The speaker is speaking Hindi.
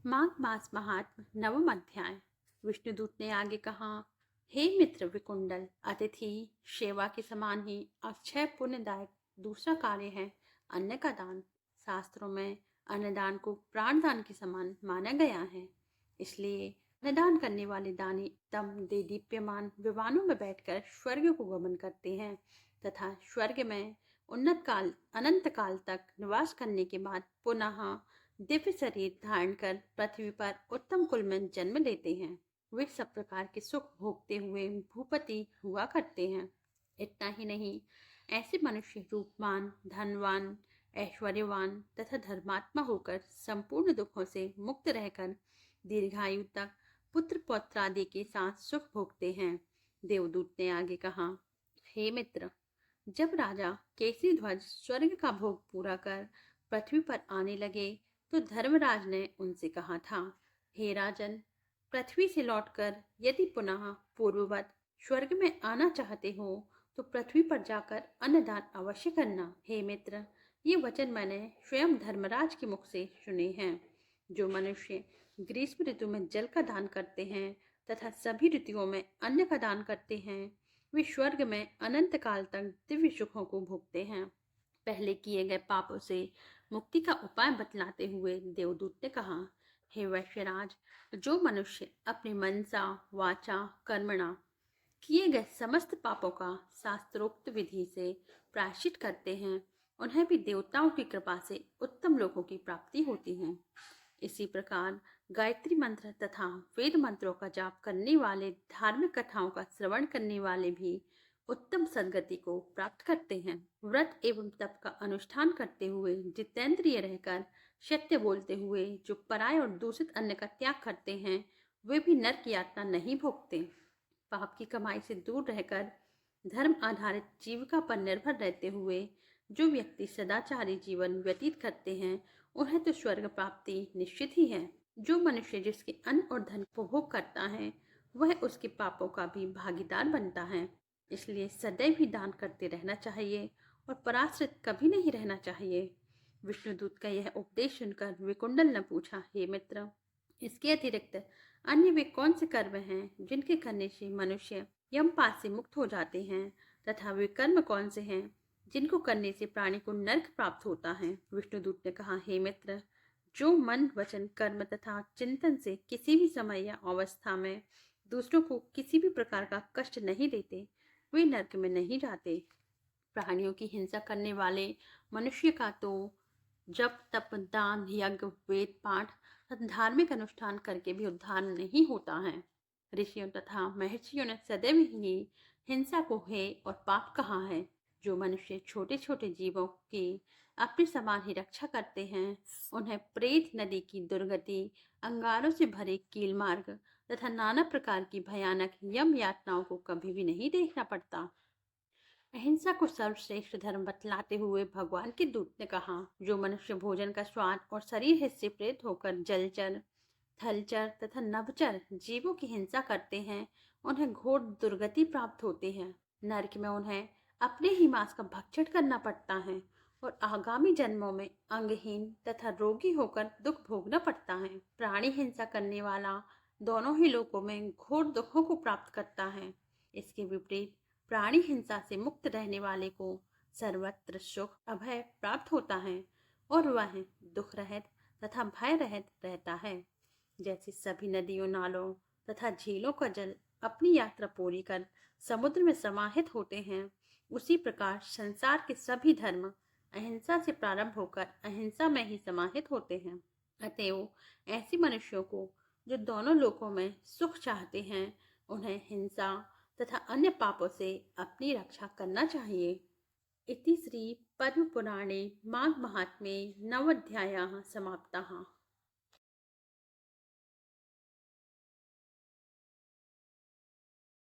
माघ मास महात्म नवम अध्याय। विष्णुदूत ने आगे कहा, हे मित्र विकुंडल, अतिथि सेवा के समान ही अक्षय पुण्यदायक दूसरा कार्य है अन्न का दान। शास्त्रों में अन्नदान को प्राणदान के समान माना गया है। इसलिए अन्नदान करने वाले दानी तम दे दीप्यमान विमानों में बैठकर स्वर्ग को गमन करते हैं तथा स्वर्ग में उन्नत काल अनंत काल तक निवास करने के बाद पुनः दिव्य शरीर धारण कर पृथ्वी पर उत्तम कुल में जन्म लेते हैं। वे सब प्रकार के सुख भोगते हुए भूपति हुआ करते हैं। इतना ही नहीं, ऐसे मनुष्य रूपवान, धनवान, ऐश्वर्यवान तथा धर्मात्मा होकर संपूर्ण दुखों से मुक्त रहकर दीर्घायु तक पुत्र पौत्रादि के साथ सुख भोगते हैं। देवदूत ने आगे कहा, हे मित्र, जब राजा केसरी ध्वज स्वर्ग का भोग पूरा कर पृथ्वी पर आने लगे तो धर्मराज ने उनसे कहा था, हे राजन, पृथ्वी से लौटकर यदि पुनः पूर्ववत स्वर्ग में आना चाहते हो तो पृथ्वी पर जाकर अन्नदान अवश्य करना। हे मित्र, ये वचन मैंने स्वयं धर्मराज के मुख से सुने हैं। जो मनुष्य ग्रीष्म ऋतु में जल का दान करते हैं तथा सभी ऋतुओं में अन्न का दान करते हैं, वे स्वर्ग में अनंत काल तक दिव्य सुखों को भोगते हैं। पहले किए गए पापों से मुक्ति का उपाय बतलाते हुए देवदूत ने कहा, हे वैश्यराज, जो मनुष्य अपने मनसा वाचा कर्मणा किए गए समस्त पापों का शास्त्रोक्त विधि से प्रायश्चित करते हैं, उन्हें भी देवताओं की कृपा से उत्तम लोकों की प्राप्ति होती है। इसी प्रकार गायत्री मंत्र तथा वेद मंत्रों का जाप करने वाले, धार्मिक कथाओं का श्रवण करने वाले भी उत्तम सद्गति को प्राप्त करते हैं। व्रत एवं तप का अनुष्ठान करते हुए, जितेंद्रिय रहकर, सत्य बोलते हुए जो पराय और दूषित अन्न का त्याग करते हैं, वे भी नरक यातना नहीं भोगते। पाप की कमाई से दूर रहकर धर्म आधारित जीविका पर निर्भर रहते हुए जो व्यक्ति सदाचारी जीवन व्यतीत करते हैं, उन्हें तो स्वर्ग प्राप्ति निश्चित ही है। जो मनुष्य जिसके अन्न और धन को उपभोग करता है, वह उसके पापों का भी भागीदार बनता है। इसलिए सदैव ही दान करते रहना चाहिए और पराश्रित कभी नहीं रहना चाहिए। विष्णुदूत का यह उपदेश सुनकर विकुंडल ने पूछा, हे मित्र, इसके अतिरिक्त अन्य वे कौन से कर्म हैं जिनके करने से मनुष्य यमपाश से मुक्त हो जाते हैं, तथा वे कर्म कौन से हैं जिनको करने से प्राणी को नरक प्राप्त होता है। विष्णुदूत ने कहा, हे मित्र, जो मन वचन कर्म तथा चिंतन से किसी भी समय या अवस्था में दूसरों को किसी भी प्रकार का कष्ट नहीं देते, वे नरक में नहीं जाते। प्राणियों की हिंसा करने वाले मनुष्य का तो जप तप दान यज्ञ वेद पाठ तथा धार्मिक अनुष्ठान करके भी उद्धार नहीं होता है। ऋषियों तथा महर्षियों ने सदैव ही हिंसा को हे और पाप कहा है। जो मनुष्य छोटे छोटे जीवों की अपने समान ही रक्षा करते हैं, उन्हें प्रेत नदी की दुर्गति, अंगारों से भरे कील मार्ग तथा नाना प्रकार की भयानक यम यातनाओं को कभी भी नहीं देखना पड़ता। अहिंसा को सर्वश्रेष्ठ धर्म बतलाते हुए भगवान के दूत ने कहा, जो मनुष्य भोजन का स्वाद और शरीर हिस्से प्रेत होकर जलचर, थलचर तथा नभचर जीवों की हिंसा करते हैं, उन्हें घोर दुर्गति प्राप्त होती है। नरक में उन्हें अपने ही मांस का भक्षण करना पड़ता है और आगामी जन्मों में अंगहीन तथा रोगी होकर दुख भोगना पड़ता है। प्राणी हिंसा करने वाला दोनों ही लोकों में घोर दुखों को प्राप्त करता है। इसके विपरीत प्राणी हिंसा से मुक्त रहने वाले को सर्वत्र सुख अभय प्राप्त होता है और वह दुख रहित तथा भय रहित रहता है। जैसे सभी नदियों, नालों तथा झीलों का जल अपनी यात्रा पूरी कर समुद्र में समाहित होते हैं, उसी प्रकार संसार के सभी धर्म अहिंसा से प्रारंभ होकर अहिंसा में ही समाहित होते हैं। अतएव ऐसे मनुष्यों को जो दोनों लोकों में सुख चाहते हैं, उन्हें हिंसा तथा अन्य पापों से अपनी रक्षा करना चाहिए। इति श्री पद्म पुराणे माघ महात्म्ये नवोऽध्यायः समाप्ताः।